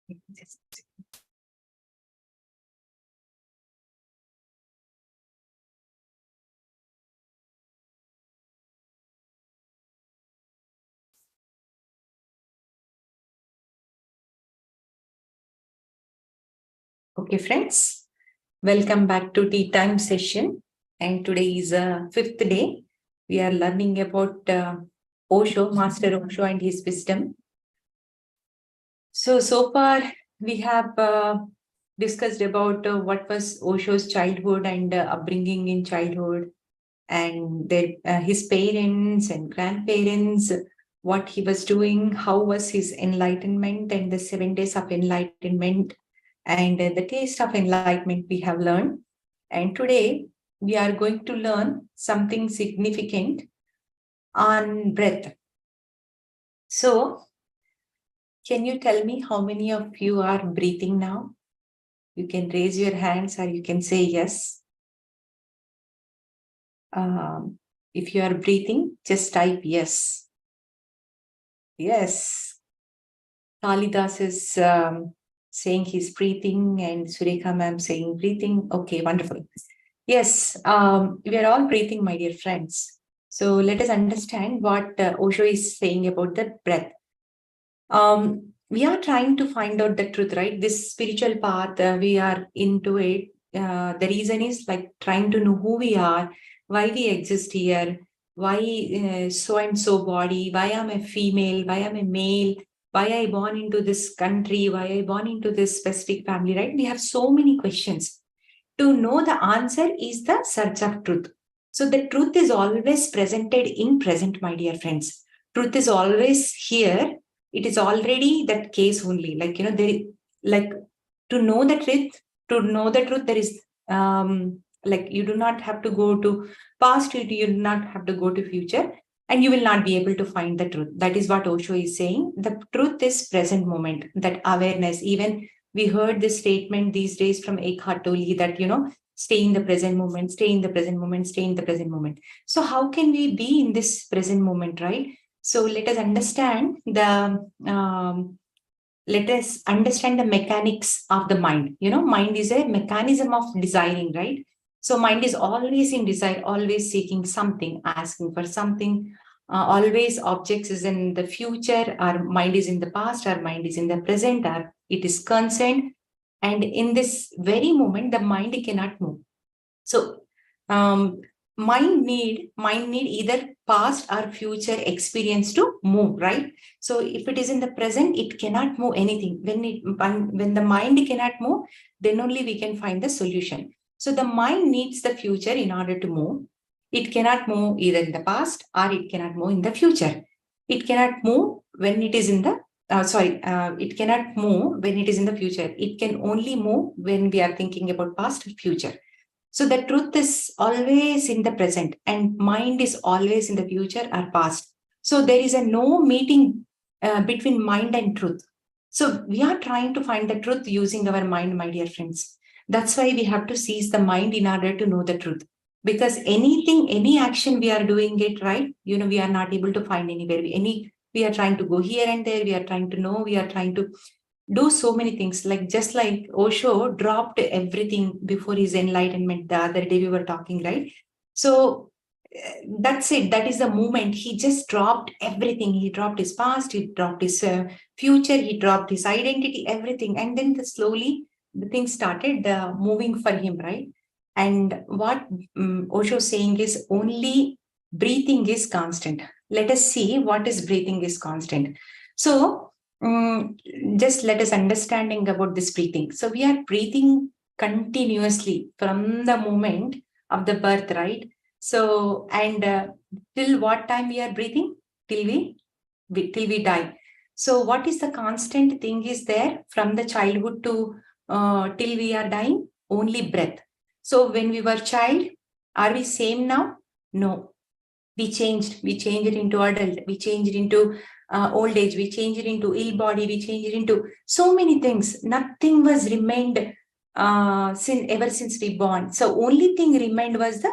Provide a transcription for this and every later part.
Okay, friends, welcome back to tea time session. And today is fifth day. We are learning about Osho, Master Osho and his wisdom. So far we have discussed about what was Osho's childhood and upbringing in childhood, and his parents and grandparents, what he was doing, how was his enlightenment and the 7 days of enlightenment, and the taste of enlightenment we have learned. And today we are going to learn something significant on breath. So, can you tell me how many of you are breathing now? You can raise your hands or you can say yes. If you are breathing, just type yes. Yes. Kalidas is saying he's breathing, and Sureka ma'am saying breathing. Okay, wonderful. Yes, we are all breathing, my dear friends. So let us understand what Osho is saying about the breath. We are trying to find out the truth, right? This spiritual path, we are into it. The reason is like trying to know who we are, why we exist here, why so and so body, why I'm a female, why I'm a male, why I born into this country, why I born into this specific family, right? We have so many questions. To know the answer is the search of truth. So the truth is always presented in present, my dear friends. Truth is always here. It is already that case only. Like, like to know the truth, there is like you do not have to go to past, you do not have to go to future, and you will not be able to find the truth. That is what Osho is saying. The truth is present moment, that awareness. Even we heard this statement these days from Eckhart Tolle that, stay in the present moment, stay in the present moment, stay in the present moment. So how can we be in this present moment, right? So let us understand the mechanics of the mind. Mind is a mechanism of desiring, right? So mind is always in desire, always seeking something, asking for something. Always objects is in the future, our mind is in the past, our mind is in the present, or it is concerned. And in this very moment, the mind cannot move. So mind need either past or future experience to move, right? So if it is in the present, it cannot move anything. When the mind cannot move, then only we can find the solution. So the mind needs the future in order to move. It cannot move either in the past or it cannot move in the future. It cannot move when it is in the it cannot move when it is in the future. It can only move when we are thinking about past or future. So the truth is always in the present, and mind is always in the future or past. So there is a no meeting between mind and truth. So we are trying to find the truth using our mind, my dear friends. That's why we have to seize the mind in order to know the truth. Because any action we are doing it, right? We are not able to find anywhere. We are trying to go here and there. We are trying to know. We are trying to do so many things. Like just like Osho dropped everything before his enlightenment. The other day we were talking, right? So that's it. That is the moment. He just dropped everything. He dropped his past. He dropped his future. He dropped his identity, everything. And then slowly the things started moving for him, right? And what Osho is saying is only breathing is constant. Let us see what is breathing is constant. So just let us understanding about this breathing. So we are breathing continuously from the moment of the birth, right? So, and till what time we are breathing? Till we die. So what is the constant thing is there from the childhood to till we are dying? Only breath. So when we were child, are we same now? No. We changed it into adult, we changed it into old age, we changed it into ill body, we changed it into so many things. Nothing was remained ever since we born. So only thing remained was the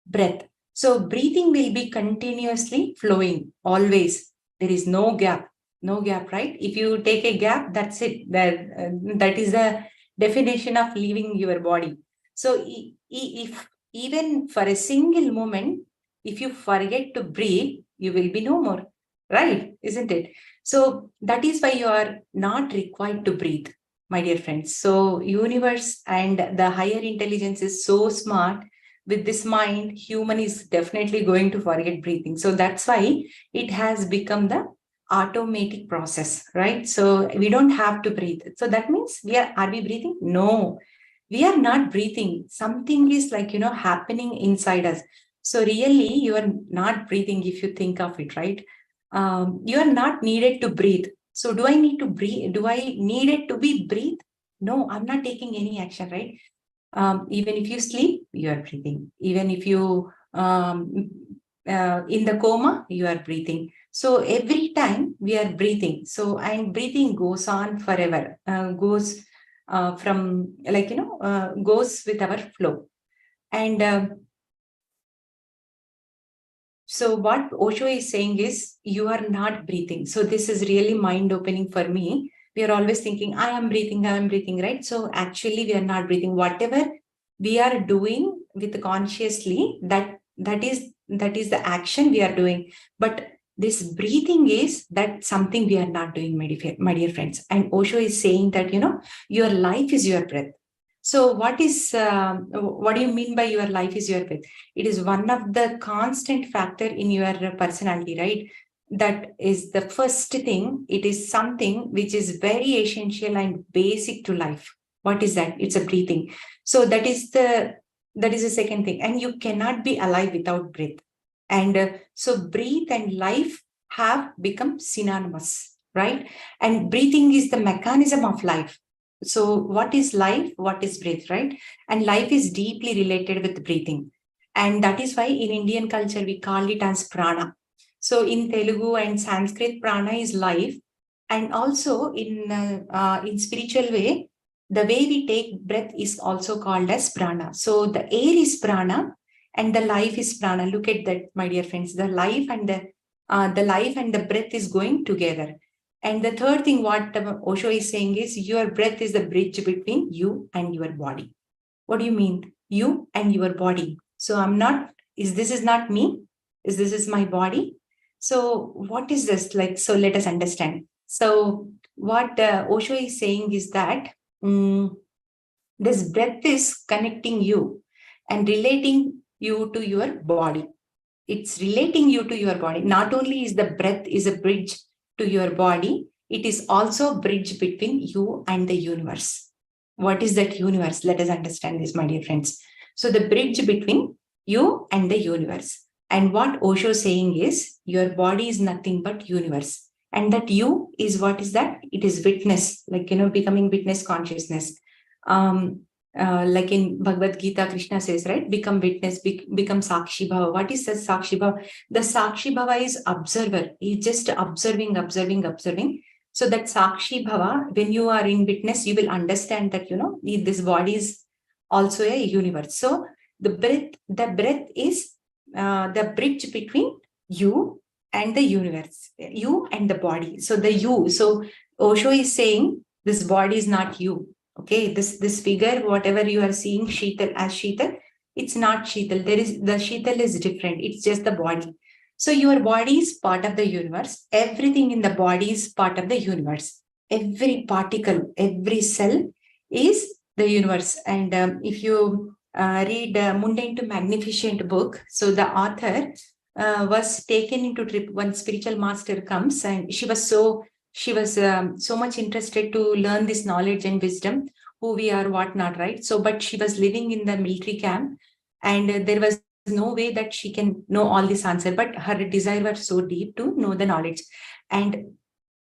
breath. So breathing will be continuously flowing, always. There is no gap. No gap, right? If you take a gap, that's it. That is the definition of leaving your body. So if even for a single moment, if you forget to breathe, you will be no more, right? Isn't it? So that is why you are not required to breathe, my dear friends. So universe and the higher intelligence is so smart. With this mind, human is definitely going to forget breathing. So that's why it has become the automatic process, right? So we don't have to breathe. So that means are we breathing? No, we are not breathing. Something is like, happening inside us. So really, you are not breathing if you think of it, right? You are not needed to breathe. So do I need to breathe? Do I need it to be breathe? No, I'm not taking any action, right? Even if you sleep, you are breathing. Even if you in the coma, you are breathing. So every time we are breathing. So and breathing goes on forever. Goes from goes with our flow. And so what Osho is saying is you are not breathing. So this is really mind opening for me. We are always thinking, I am breathing, right? So actually we are not breathing. Whatever we are doing with consciously, that is the action we are doing. But this breathing is that something we are not doing, my dear friends. And Osho is saying that, your life is your breath. So what do you mean by your life is your breath? It is one of the constant factor in your personality, right? That is the first thing. It is something which is very essential and basic to life. What is that? It's a breathing. So that is the second thing. And you cannot be alive without breath. And so breathe and life have become synonymous, right? And breathing is the mechanism of life. So what is life? What is breath, right? And life is deeply related with breathing. And that is why in Indian culture, we call it as prana. So in Telugu and Sanskrit, prana is life. And also in spiritual way, the way we take breath is also called as prana. So the air is prana and the life is prana. Look at that, my dear friends. The life and the breath is going together. And the third thing what Osho is saying is your breath is the bridge between you and your body. What do you mean? You and your body. So this is not me? This is my body? So what is this like? So let us understand. So what Osho is saying is that this breath is connecting you and relating you to your body. It's relating you to your body. Not only is the breath is a bridge to your body, it is also a bridge between you and the universe. What is that universe? Let us understand this, my dear friends. So the bridge between you and the universe. And what Osho is saying is your body is nothing but universe. And that you is what is that? It is witness, becoming witness consciousness. Like in Bhagavad Gita, Krishna says, right? Become witness, become Sakshi Bhava. What is the Sakshi Bhava? The Sakshi Bhava is observer. He's just observing. So that Sakshi Bhava, when you are in witness, you will understand that, this body is also a universe. So the breath is the bridge between you and the universe, you and the body. So the you. So Osho is saying this body is not you. Okay, this figure, whatever you are seeing, Sheetal, it's not Sheetal. The Sheetal is different. It's just the body. So your body is part of the universe. Everything in the body is part of the universe. Every particle, every cell is the universe. And if you read Mundane to Magnificent book, so the author was taken into trip. One spiritual master comes and she was so much interested to learn this knowledge and wisdom, who we are, what not, right? So, but she was living in the military camp and there was no way that she can know all this answer, but her desire was so deep to know the knowledge. And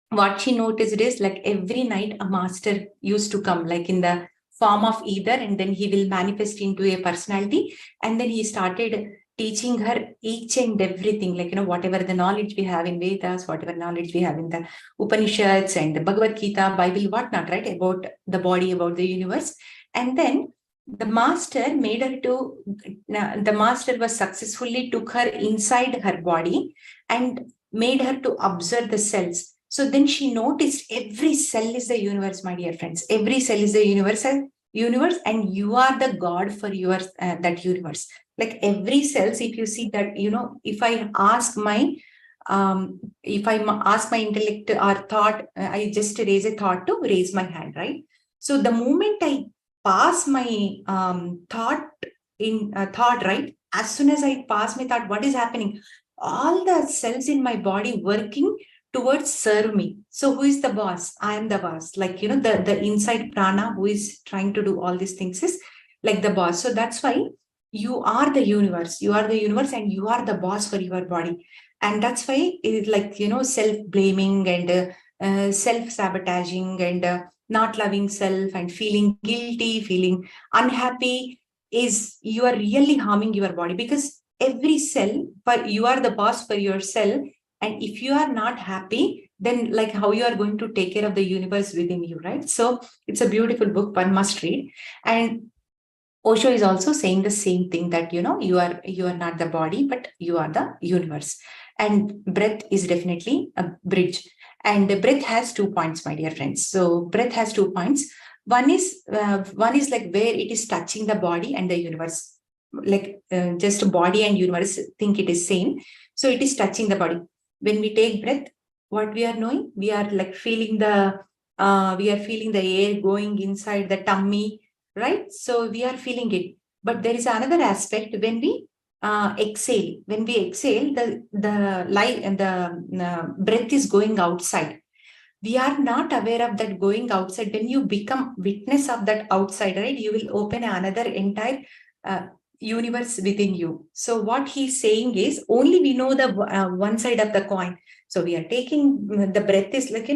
what she noticed is like every night a master used to come, like in the form of either, and then he will manifest into a personality. And then he started teaching her each and everything, like, whatever the knowledge we have in Vedas, whatever knowledge we have in the Upanishads and the Bhagavad Gita, Bible, whatnot, right? About the body, about the universe. And then the master was successfully took her inside her body and made her to observe the cells. So then she noticed every cell is the universe, my dear friends. Every cell is the universe, and you are the God for your that universe. Like every cells, if you see that, if I ask my intellect or thought, I just raise a thought to raise my hand, right? So the moment I pass my thought right, as soon as I pass my thought, what is happening? All the cells in my body working towards serve me. So who is the boss? I am the boss. Like, the inside prana who is trying to do all these things is like the boss. So that's why you are the universe. You are the universe and you are the boss for your body. And that's why it is like, self-blaming and self-sabotaging and not loving self and feeling guilty, feeling unhappy is you are really harming your body, because every cell, but you are the boss for your cell. And if you are not happy, then like how you are going to take care of the universe within you, right? So it's a beautiful book, one must read. And Osho is also saying the same thing, that you are not the body, but you are the universe. And breath is definitely a bridge. And the breath has 2 points, my dear friends. So breath has 2 points. One is like where it is touching the body and the universe. Like just body and universe think it is same. So it is touching the body. When we take breath, what we are knowing, we are like feeling the air going inside the tummy, right? So we are feeling it. But there is another aspect when we exhale. When we exhale, the light and the breath is going outside. We are not aware of that going outside. When you become witness of that outside, right, you will open another entire universe within you. So what he's saying is only we know the one side of the coin. So we are taking the breath is like,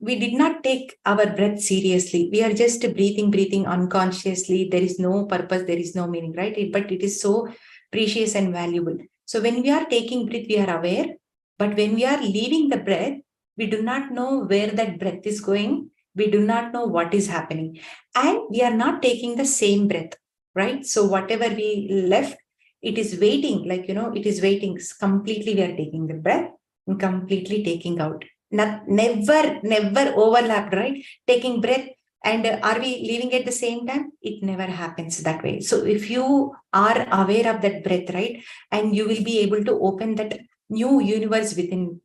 we did not take our breath seriously. We are just breathing unconsciously. There is no purpose, there is no meaning, right? But it is so precious and valuable. So when we are taking breath, we are aware. But when we are leaving the breath, we do not know where that breath is going. We do not know what is happening. And we are not taking the same breath, right? So whatever we left, it is waiting, like, it is waiting completely. We are taking the breath and completely taking out. Never overlapped, right? Taking breath and are we leaving at the same time? It never happens that way. So if you are aware of that breath, right, and you will be able to open that new universe within.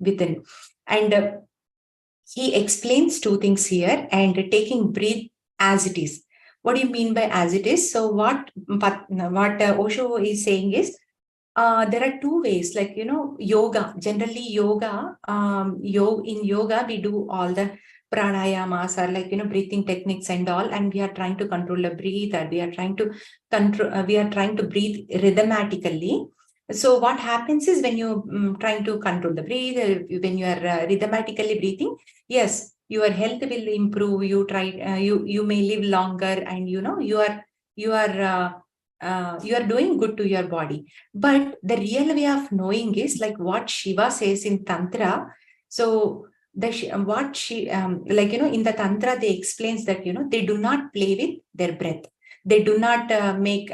And he explains 2 things here, and taking breath as it is. What do you mean by as it is? So what Osho is saying is, there are 2 ways, like, yoga. Generally, yoga, in yoga, we do all the pranayamas or like, breathing techniques and all, and we are trying to control the breath, and we are trying to breathe rhythmatically. So what happens is when you trying to control the breath, when you are rhythmatically breathing, yes, your health will improve. You may live longer, and you are doing good to your body. But the real way of knowing is like what Shiva says in Tantra. So in the Tantra, they explains that, they do not play with their breath. They do not make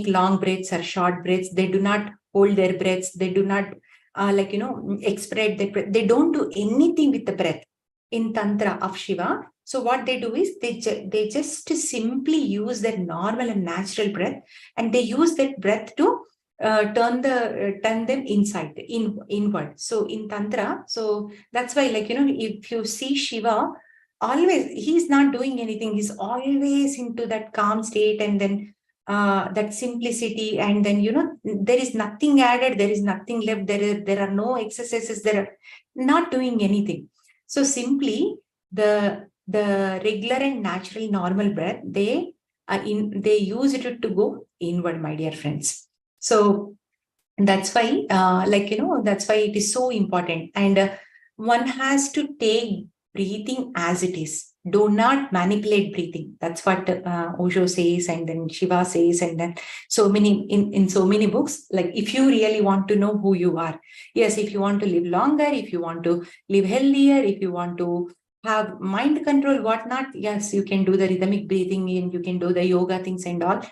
long breaths or short breaths. They do not hold their breaths. They do not expect their breath. They don't do anything with the breath in Tantra of Shiva. So what they do is they just simply use their normal and natural breath, and they use that breath to turn them inward. So in Tantra, so that's why, like, if you see Shiva, always he's not doing anything. He's always into that calm state, and then that simplicity, and then there is nothing added, there is nothing left, there are no exercises, there are not doing anything. So simply the regular and natural normal breath, they use it to go inward, my dear friends. So that's why that's why it is so important. And one has to take breathing as it is. Do not manipulate breathing. That's what Osho says, and then Shiva says, and then so many in so many books. Like, if you really want to know who you are, yes, if you want to live longer, if you want to live healthier, if you want to have mind control, whatnot, yes, you can do the rhythmic breathing and you can do the yoga things and all.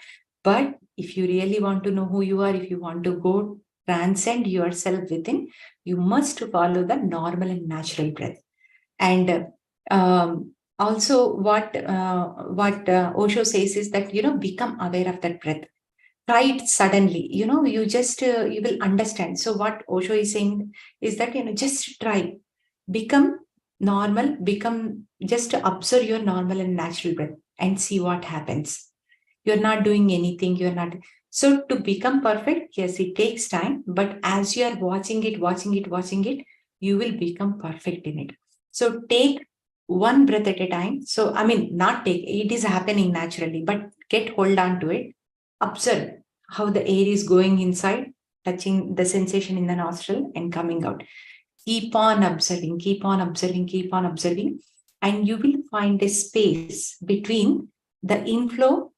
But if you really want to know who you are, if you want to go transcend yourself within, you must follow the normal and natural breath. And also what Osho says is that, become aware of that breath. Try it suddenly, you just, you will understand. So what Osho is saying is that, just try, become normal, just observe your normal and natural breath and see what happens. You're not doing anything, so to become perfect, yes, it takes time, but as you are watching it, you will become perfect in it. So take one breath at a time. So, not take, it is happening naturally, but get hold on to it. Observe how the air is going inside, touching the sensation in the nostril and coming out. Keep on observing, and you will find a space between the inflow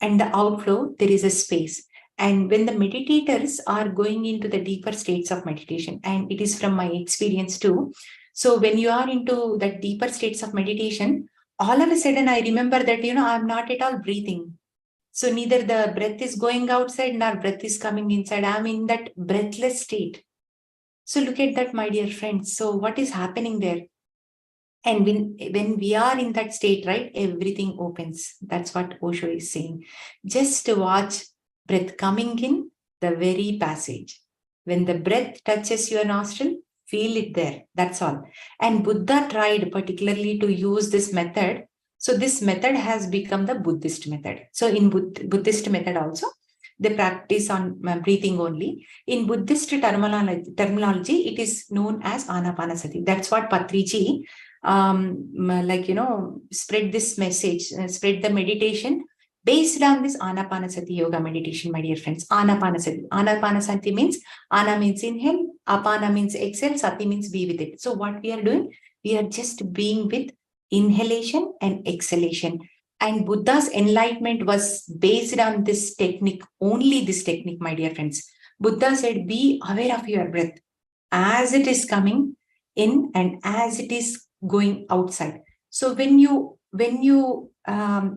and the outflow. There is a space. And when the meditators are going into the deeper states of meditation, and it is from my experience too, so when you are into the deeper states of meditation, all of a sudden I remember that, I'm not at all breathing. So neither the breath is going outside nor breath is coming inside. I'm in that breathless state. So look at that, my dear friends. So what is happening there? And when we are in that state, right, everything opens. That's what Osho is saying. Just watch breath coming in, the very passage. When the breath touches your nostril, feel it there. That's all. And Buddha tried particularly to use this method. So this method has become the Buddhist method. So in Buddhist method also, they practice on breathing only. In Buddhist terminology, it is known as Anapanasati. That's what Patriji, spread this message, spread the meditation based on this Anapanasati yoga meditation, my dear friends. Anapanasati means, Ana means inhale, Apana means exhale, Sati means be with it. So what we are doing, we are just being with inhalation and exhalation. And Buddha's enlightenment was based on this technique, only this technique, my dear friends. Buddha said, be aware of your breath as it is coming in and as it is going outside. So when you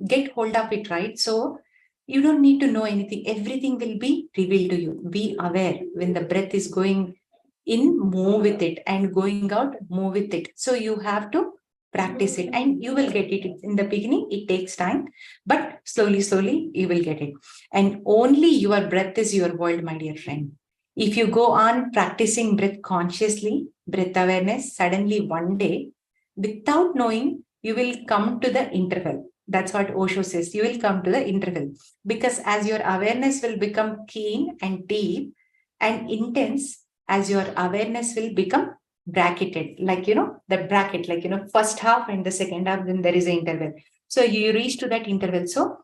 get hold of it, right? So you don't need to know anything. Everything will be revealed to you. Be aware when the breath is going in, move with it, and going out, move with it. So you have to practice it and you will get it. In the beginning, it takes time, but slowly, you will get it. And only your breath is your world, my dear friend. If you go on practicing breath consciously, breath awareness, suddenly one day, without knowing, you will come to the interval. That's what Osho says. You will come to the interval because as your awareness will become keen and deep and intense, as your awareness will become bracketed, the bracket, first half and the second half, then there is an interval. So you reach to that interval. So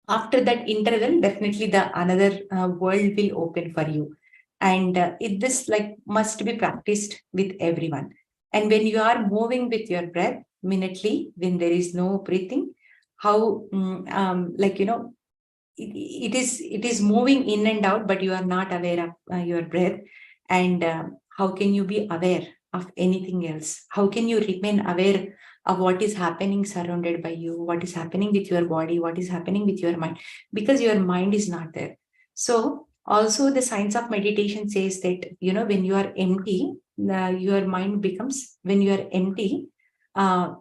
after that interval, definitely the another world will open for you. And this must be practiced with everyone. And when you are moving with your breath minutely, when there is no breathing, how it is moving in and out, but you are not aware of your breath. And how can you be aware of anything else? How can you remain aware of what is happening surrounded by you, what is happening with your body, what is happening with your mind? Because your mind is not there. So also the science of meditation says that, when you are empty, your mind becomes, when you are empty,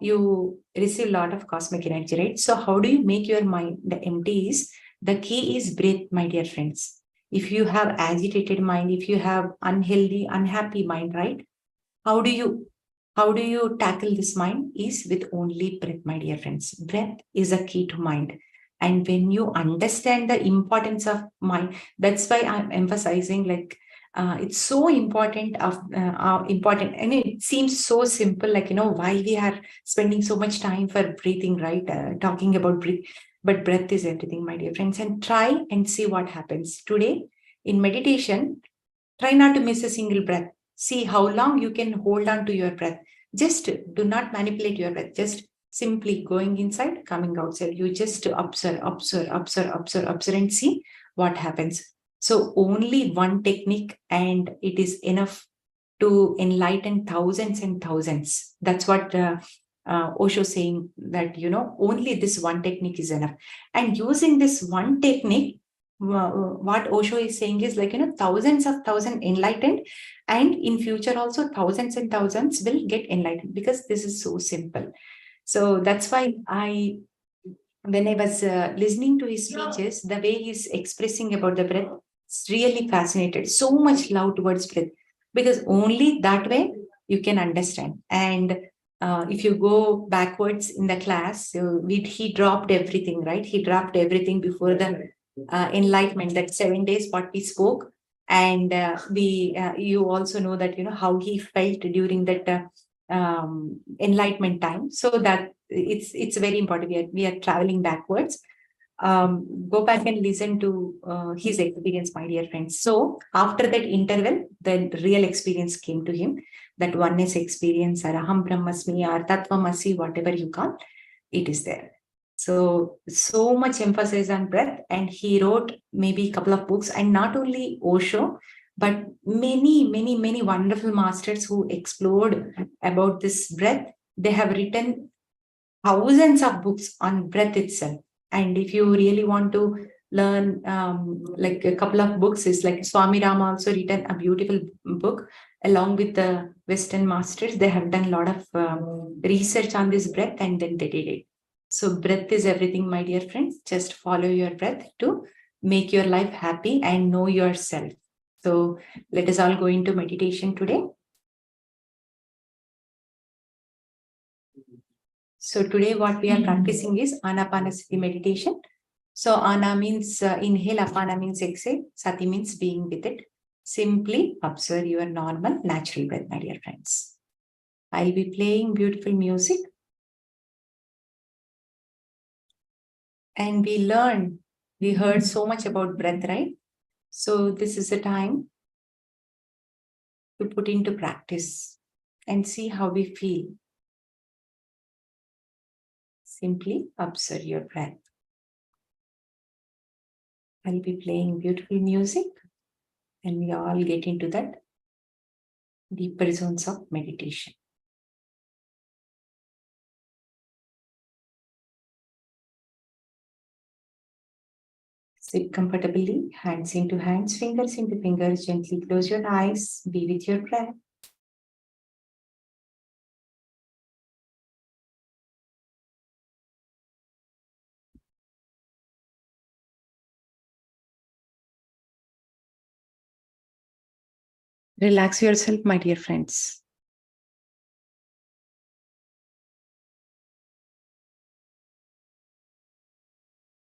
you receive a lot of cosmic energy, right? So how do you make your mind empty? The key is breath, my dear friends. If you have agitated mind, if you have unhealthy, unhappy mind, right? How do you tackle this mind? Is with only breath, my dear friends. Breath is a key to mind. And when you understand the importance of mind, that's why I'm emphasizing it's so important important. And it seems so simple, why we are spending so much time for breathing, right? Talking about breath. But breath is everything, my dear friends. And try and see what happens. Today, in meditation, try not to miss a single breath. See how long you can hold on to your breath. Just do not manipulate your breath. Just simply going inside, coming outside. You just observe, and see what happens. So only one technique, and it is enough to enlighten thousands and thousands. That's what Osho saying, that only this one technique is enough. And using this one technique, what Osho is saying is like, thousands of thousands enlightened, and in future also thousands and thousands will get enlightened, because this is so simple. So that's why when I was listening to his speeches, the way he's expressing about the breath, it's really fascinated. So much love towards breath, because only that way you can understand. And if you go backwards in the class, he dropped everything, right? He dropped everything before the enlightenment, that 7 days what we spoke. And you also know that, how he felt during that enlightenment time. So that it's very important. We are traveling backwards. Go back and listen to his experience, my dear friends. So after that interval, the real experience came to him, that oneness experience, or Aham Brahmasmi, or Tattvamasi, whatever you call, it is there. So much emphasis on breath, and he wrote maybe a couple of books, and not only Osho, but many wonderful masters who explored about this breath. They have written thousands of books on breath itself. And if you really want to learn, like a couple of books is like Swami Rama also written a beautiful book along with the Western masters. They have done a lot of research on this breath, and then they did it. So breath is everything, my dear friends. Just follow your breath to make your life happy and know yourself. So let us all go into meditation today. So today what we are practicing is Anapanasati meditation. So Ana means inhale, Apana means exhale, Sati means being with it. Simply observe your normal, natural breath, my dear friends. I'll be playing beautiful music. And we heard so much about breath, right? So this is a time to put into practice and see how we feel. Simply observe your breath. I'll be playing beautiful music, and we all get into that deeper zones of meditation. Sit comfortably, hands into hands, fingers into fingers. Gently close your eyes. Be with your breath. Relax yourself, my dear friends.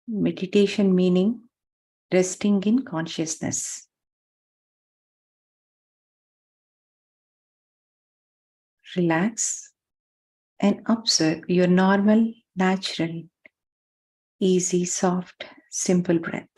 Meditation meaning resting in consciousness. Relax and observe your normal, natural, easy, soft, simple breath.